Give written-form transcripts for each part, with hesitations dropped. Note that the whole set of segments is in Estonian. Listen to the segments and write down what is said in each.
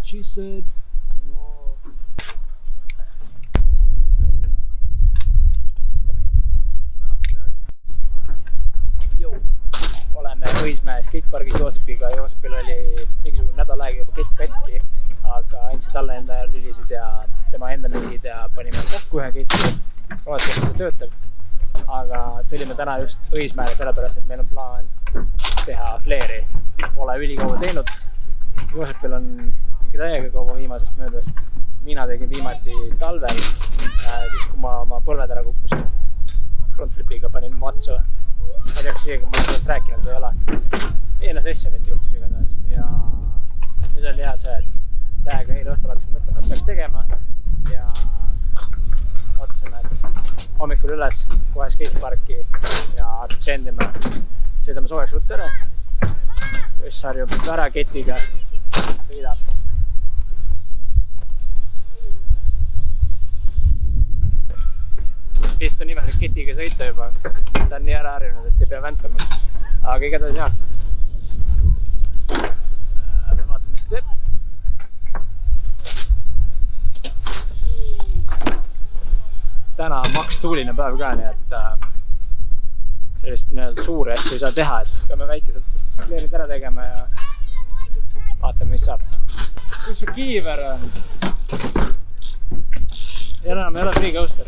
she said. No. Jou, oleme Õismäe skatepargis Joosepiga. Joosepil oli mingisugune nädal aega juba kett katki, aga andsid alla enda lülisid ja tema enda mingid ja panime kokku ühe ketti. Loodetavasti see töötab. Aga tulime täna just Õismäele sellepärast, et meil on plaan teha flare'i. Pole ülikaua teinud. Joosepil on ikka täiega kaua viimasest möödas. Mina tegin viimati talvel, siis kui ma oma põlved ära kukkusin. Frontflipiga panin matsu. Ma ei tea, kas isegi ma sellest rääkinud või ei ole. Eile sessionit juhtus igatahes ja nüüd oli hea see, et tähega eile õhtul hakkasin mõtlema, et peaks tegema ja otsusime, et hommikul üles kohe skateparki ja hakkab sendima. Sõidame soojaks ruttu ära. Öss harjub ära ketiga, sõidab. Vist on imelik ketiga sõita juba. Ta on nii ära harjunud, et ei pea väntama. Aga igatahes jah. Vaatame, mis teeb. Täna on makstuuline päev ka, nii et sellist suuri asju ei saa teha, et peame väikeselt siis flare'id ära tegema ja vaatame, mis saab. Kus su kiiver on? Ja enam ei ole free coaster.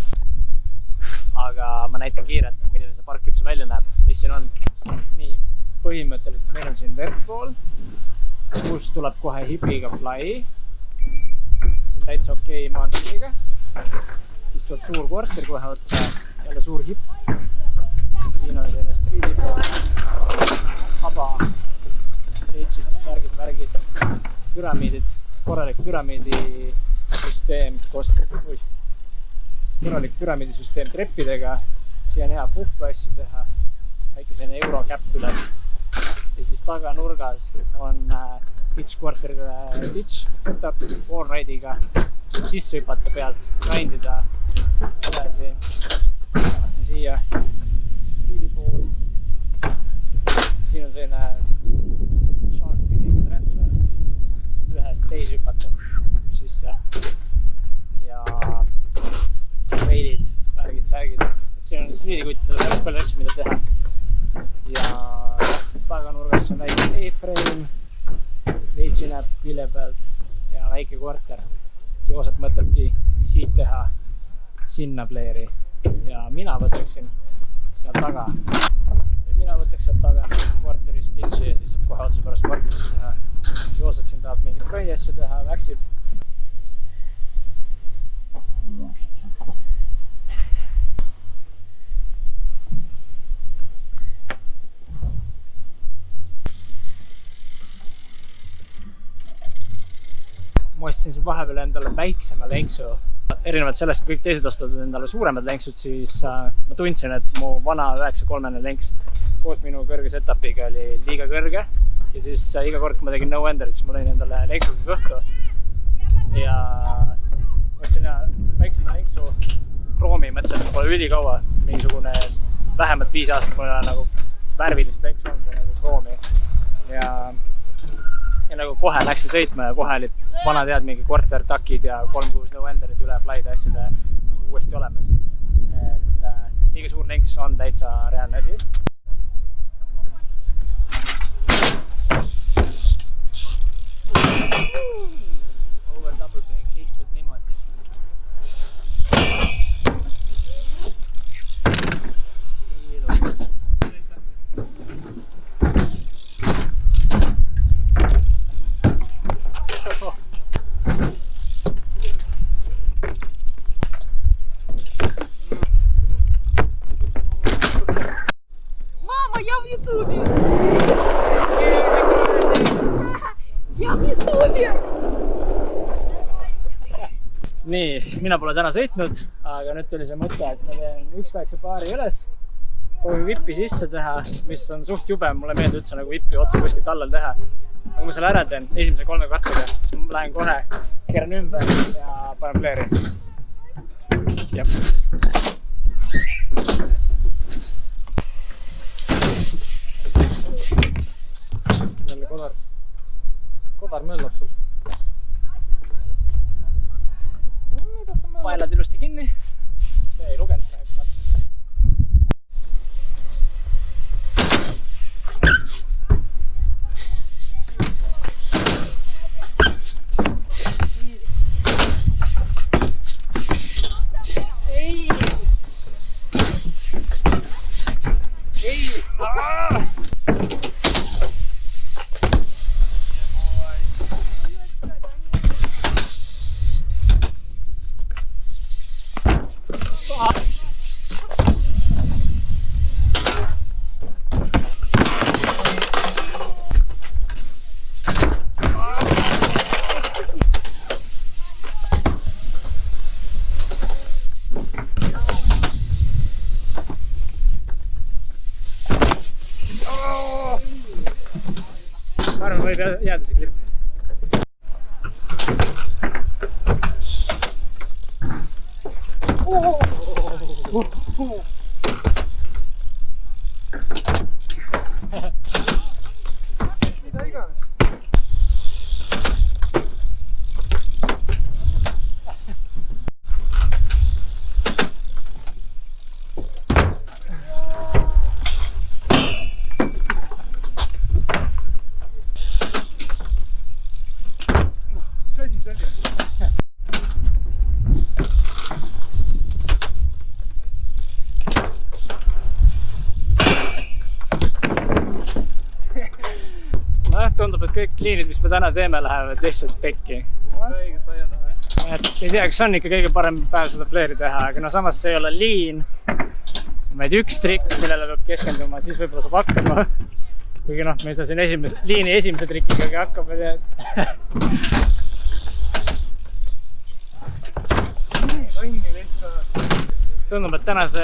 Aga ma näitan kiirelt, milline see park üldse välja näeb, mis siin on. Nii, põhimõtteliselt meil on siin vertpool, kus tuleb kohe hipiga fly. See on täitsa okei maandamisega. Siis tuleb suur korter kohe otsa, jälle suur hip. Siin on selline street'i pool, haba, leitsid, särgid, värgid, püramiidid, korralik püramiidisüsteem korralik püramiidisüsteem treppidega. Siia on hea puhku asju teha, väike selline eurokäpp üles. Ja siis taganurgas on pitch quarter'ide pitch setup wallride'iga, kus saab sisse hüpata pealt, grindida edasi. Vaatame siia street'i pool. Siin on selline shark feediga transfer. Ühest teise hüpata sisse. Ja veilid, värgid, särgid. Et siin on street'ikuttidele päris palju asju, mida teha. Ja taganurgas on väike A-frame, veitsi näeb vilje pealt ja väike korter. Joosep mõtlebki siit teha sinna flare'i ja mina võtaksin seal taga. Ja mina võtaks sealt taga korteri stitchi ja siis saab kohe otsa pärast korterist teha. Joosep siin tahab mingit rõi asju teha, väksib. Ma ostsin siin vahepeal endale väiksema lenksu. Erinevalt sellest, kui kõik teised ostavad endale suuremad lenksud, siis ma tundsin, et mu vana 9.3 lenks koos minu kõrge setupiga oli liiga kõrge. Ja siis iga kord, kui ma tegin no-enderit, siis ma lõin endale lenksuga kõhtu. Ja ostsin väiksema lenksu Chrom'i, mõtlesin, et pole ülikaua. Mingisugune vähemalt 5 aastat mul nagu värvilist lenksu on nagu Chrom'i. Ja nagu kohe läksin sõitma ja kohe olid vana tead mingi quarter takid ja 3-6 no-enderid üle fly'de asjade nagu uuesti olemas. Et liiga suur lenks on täitsa reaalne asi. Over double bag, lihtsalt niimoodi. Ilukas. Я в Ютубе! Я в Ютубе! Nii, mina pole täna sõitnud, aga nüüd tuli see mõte, et ma teen üks väikse paari üles. Proovin vippi sisse teha, mis on suht jube. Mulle meeldib üldse nagu vippi otsa kuskilt allal teha. Aga ma selle ära teen esimese 3 katsega, siis ma lähen kohe, keeran ümber ja panen flare'i. Jep. Jälle kodar möllab sul. paelad ilusti kinni. See ei lugenud praegu. Ma arvan, võib jääda see klipp. Mida iganes. Tundub, et kõik liinid, mis me täna teeme, lähevad lihtsalt pekki. Et ei tea, kas on ikka kõige parem päev seda flare'i teha, aga no samas see ei ole liin. Vaid üks trikk, millele peab keskenduma, siis võib-olla saab hakkama. Kuigi noh, me ei saa siin liini esimese trikiga hakkama. Tundub, et tänase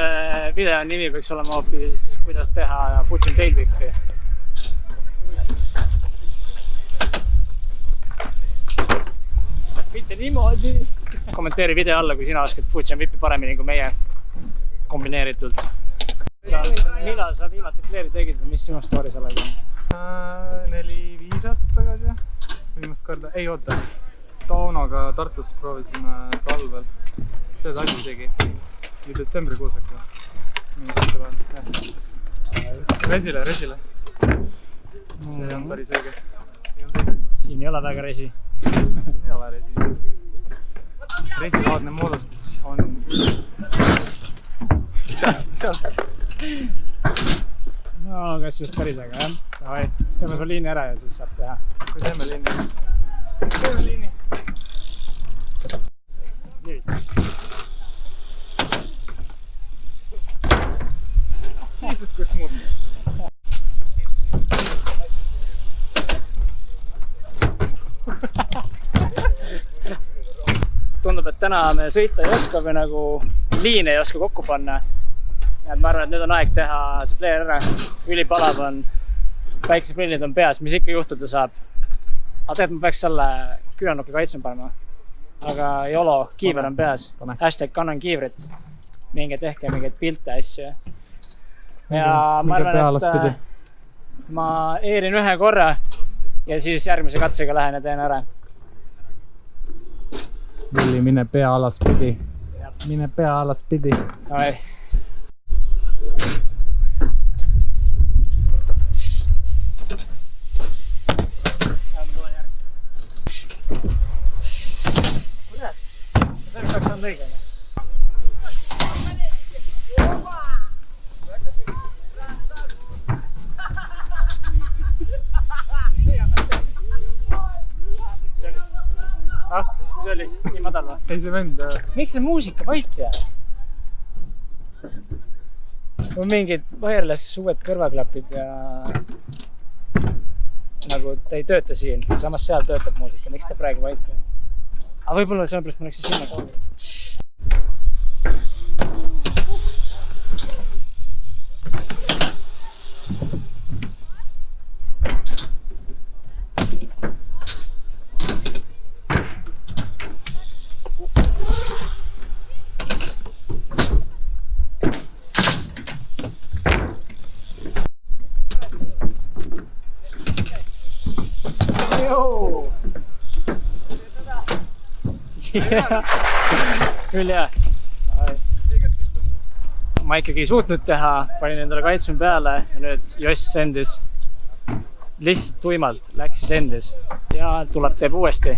video nimi võiks olema hoopis kuidas teha Fuchin Tailwhip'i. Mitte niimoodi. Kommenteeri video alla, kui sina oskad Fuchin Whip'i paremini kui meie kombineeritult. Millal sa viimati flare'i tegid või mis sinu story seal oli? 4-5 aastat tagasi viimast korda. Ei oota, Taunoga Tartus proovisime talvel. See talv isegi. Detsembrikuus äkki. Resile. See ei olnud päris õige. Siin ei ole väga resi. Ei ole resi. Resilaadne moodustis on... No, kas just päris aga, jah? Davai, teeme su liini ära ja siis saab teha. Kui teeme liini. Nüüd. Jesus, kui smooth. Tundub, et täna me sõita ei oska või nagu liine ei oska kokku panna. Ma arvan, et nüüd on aeg teha see flare ära. Ülipalav on, päikeseprillid on peas, mis ikka juhtuda saab. Aga tegelikult ma peaks selle küünarnuki kaitsma panema. Aga YOLO, kiiver on peas. Hashtag kannan kiivrit. Minge tehke mingeid pilte asju. Ja ma arvan, et ma eerin ühe korra ja siis järgmise katsega lähen ja teen ära. Villi, mine pea alaspidi. Mine pea alaspidi. Ai. Kuule, see peaks on õige. See oli nii madal või? Ei, see vend... Miks see muusika vait jääb? On mingid wireless uued kõrvaklapid ja nagu ta ei tööta siin, samas seal töötab muusika, miks ta praegu vait jääb? Aga võib-olla sellepärast ma läksin sinna kooli. küll jah. Ma ikkagi ei suutnud teha, panin endale kaitsme peale ja nüüd Joss sendis. Lihtsalt tuimalt läks siis endis ja tuleb teeb uuesti.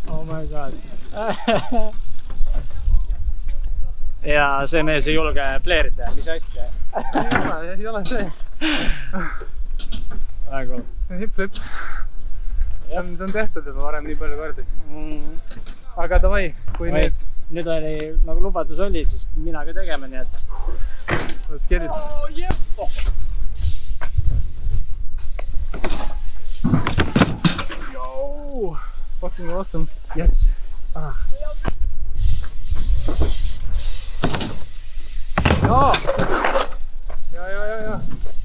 Oh my god. Ja see mees ei julge pleerida, mis asja? Ei ole see. Väga. Hip-flip. See on tehtud juba varem nii palju kordi. Aga davai, kui nüüd oli, nagu lubadus oli, siis mina ka tegema, nii et... Let's get it. Oh, yeah. Yo! Fucking awesome. Yes. Ja.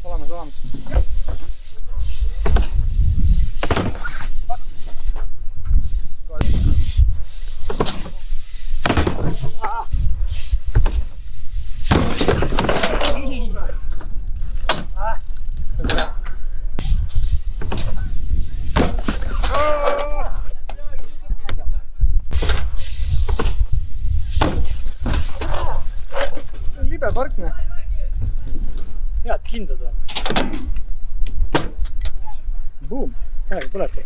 Olemas. Libe parkne. Head kindad on. Boom. Tähega põletab.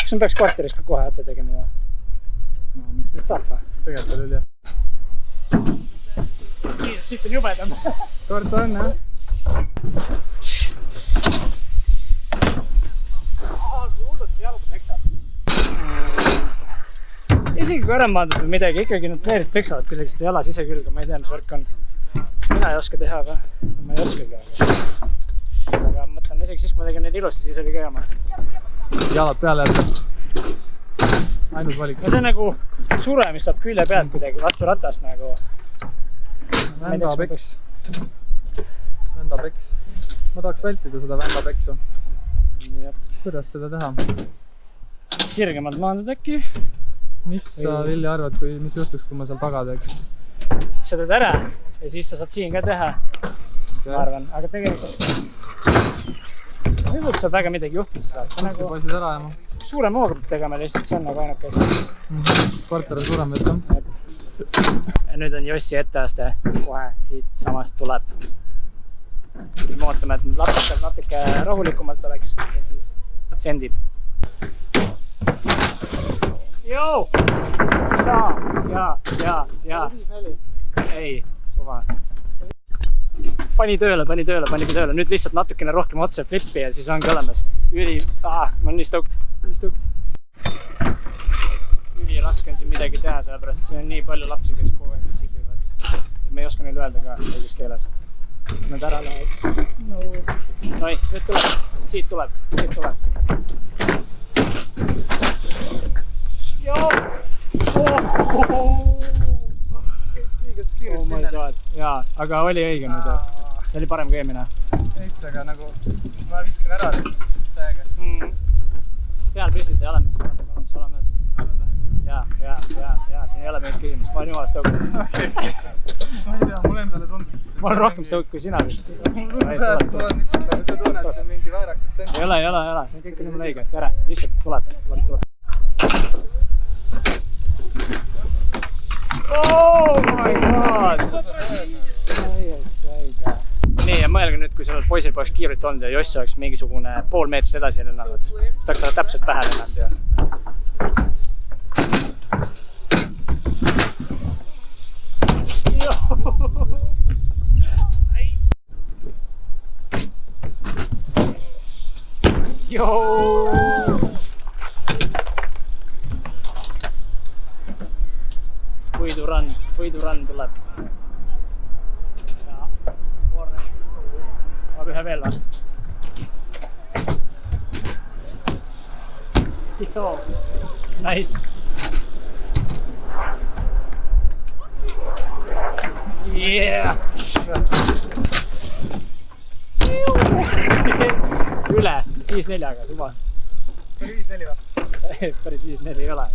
Kas on peaks kvartaris ka kohe otse tegema või? No, miks mis saab või? Tegelikult oli jah. Siit on jubedam. Karta on jah. Hullud see jalgu peksab. Isegi kui ära maandud või midagi, ikkagi need pleerid peksavad kuidagi seda jalas ise külge, ma ei tea, mis värk on. Mina ei oska teha või? Ma ei oskagi. Aga mõtlen, isegi siis, kui ma tegin neid ilusti, siis oli ka jama. Jalad peale jätta. Ainus valik. No see on nagu sure, mis tuleb külje pealt kuidagi vastu ratast nagu. Vändapeks. Ma tahaks vältida seda vändapeksu. Kuidas seda teha? Sirgemalt maandud äkki. Mis sa, Villi, arvad, mis juhtuks, kui ma seal taga teeks? Sa teed ära ja siis sa saad siin ka teha. Ma arvan, aga tegelikult nüüd saab väga midagi juhtuda saab. Nagu passid ära jama. Suurem hooga peab tegema lihtsalt, see on nagu ainuke asi. Kvartar on suurem veits, jah? Ja nüüd on Jossi etteaste. Kohe siit samast tuleb. Me ootame, et lapsed seal natuke rahulikumalt oleks ja siis sendib. Joo! Ja. Ei, suva. Pani tööle. Nüüd lihtsalt natukene rohkem otse flippi ja siis ongi olemas. Ma olen nii stoked. Üli raske on siin midagi teha, sellepärast siin on nii palju lapsi, kes kogu aeg siglivad. Me ei oska neile öelda ka õiges keeles. Nad ära läheks. Noi, nüüd tuleb. Siit tuleb. Joo! Oh my god. Jaa, aga oli õige nüüd. See oli parem kui eelmine. Veits, aga nagu ma viskan ära lihtsalt täiega. Peal püstita ja olemas. Jaa, siin ei ole mingit küsimust. Ma olen jumala stoked. Ma ei tea, mul endale tundus. Ma olen rohkem stoked kui sina vist. Pärast tuleb lihtsalt nagu sa tunned, see on mingi väärakas send. Ei ole. See on kõik jumala õige. Tere, lihtsalt tuleb. Oh my god! Täiesti õige. Nii, ja mõelge nüüd, kui sellel poisil poleks kiirit olnud ja Joss oleks mingisugune pool meetrit edasi lennanud. Siis oleks talle täpselt pähe lennanud ju. Joo! Võidurann tuleb. Vaab ühe veel või? Joo! Nice! Yeah! Üle 5-4-ga, suva. Oli 5-4 või? Päris 5-4 ei ole.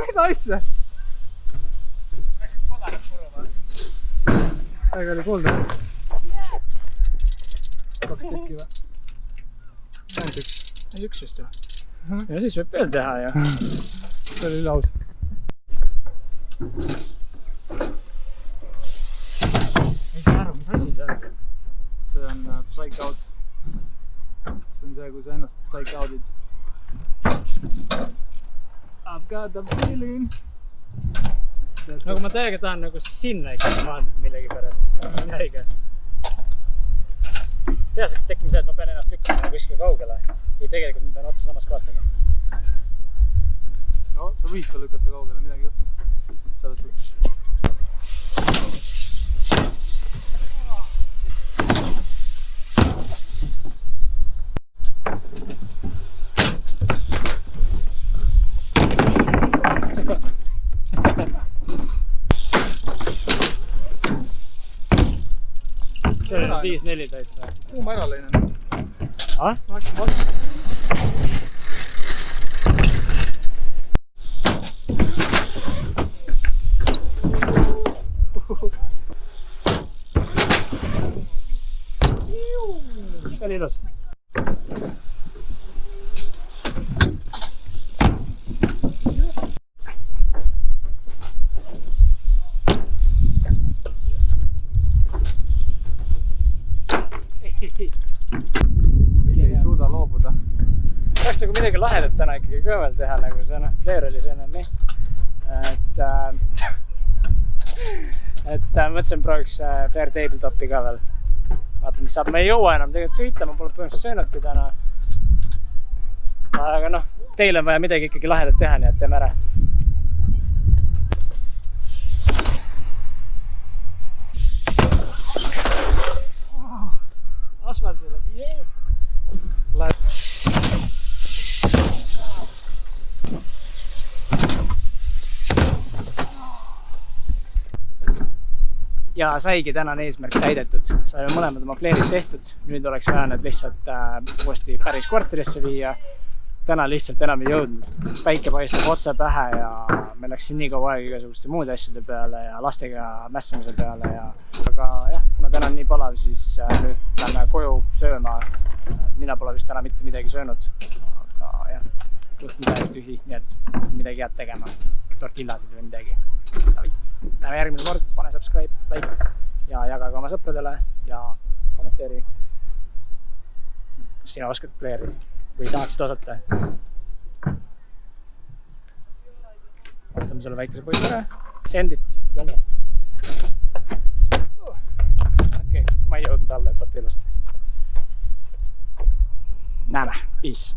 Mida asja? Aega oli kuulda. 2 tükki või? Ainult 1. Ainult 1 just või? Ja siis võib veel teha ju. See oli üleaus. Ei saa aru, mis asi see on? See on psych-out. See on see, kui sa ennast psych-out'id. I've got the feeling. Nagu ma täiega tahan nagu sinna ikkagi maandada millegi pärast. Nii haige. Teas, et tekkima see, et ma pean ennast lükkama kuskil kaugele. Või tegelikult ma pean otsa samas kohas tegema. No, sa võid ka lükata kaugele, midagi juhtub. Selles suhtes. See oli 5-4 täitsa. Kuhu ma ära lõin ennast? Ah? Ma läksin vastu. See oli ilus. Ei suuda loobuda. Tahaks nagu midagi lahedat täna ikkagi ka veel teha, nagu see Flair oli see nii. Et mõtlesin prooviks Flair tabletopi ka veel. Vaata, mis saab. Ma ei jõua enam tegelikult sõita, ma pole põhimõtteliselt söönudki täna. Aga noh, teil on vaja midagi ikkagi lahedat teha, nii et teeme ära. Asfaldile. Ja saigi tänane eesmärk täidetud. Saime mõlemad oma Flairid tehtud. Nüüd oleks vaja need lihtsalt uuesti päris kvartirisse viia. Täna lihtsalt enam ei jõudnud. Päike paistab otse pähe ja me läksin nii kaua aega igasuguste muude asjade peale ja lastega mässamise peale. Aga jah, kuna täna on nii palav, siis nüüd lähme koju sööma. Mina pole vist täna mitte midagi söönud. Aga jah, kõht midagi tühi, nii et midagi head tegema. Tortillasid või midagi. Lähme järgmine kord, pane subscribe, like ja jagage oma sõpradele ja kommenteeri, kas sina oskad Flairi või tahaksid osata. Vaatame selle väikese poisi ära. Sendid. Okei, ma ei jõudnud alla hüpata ilusti. Näeme, peace.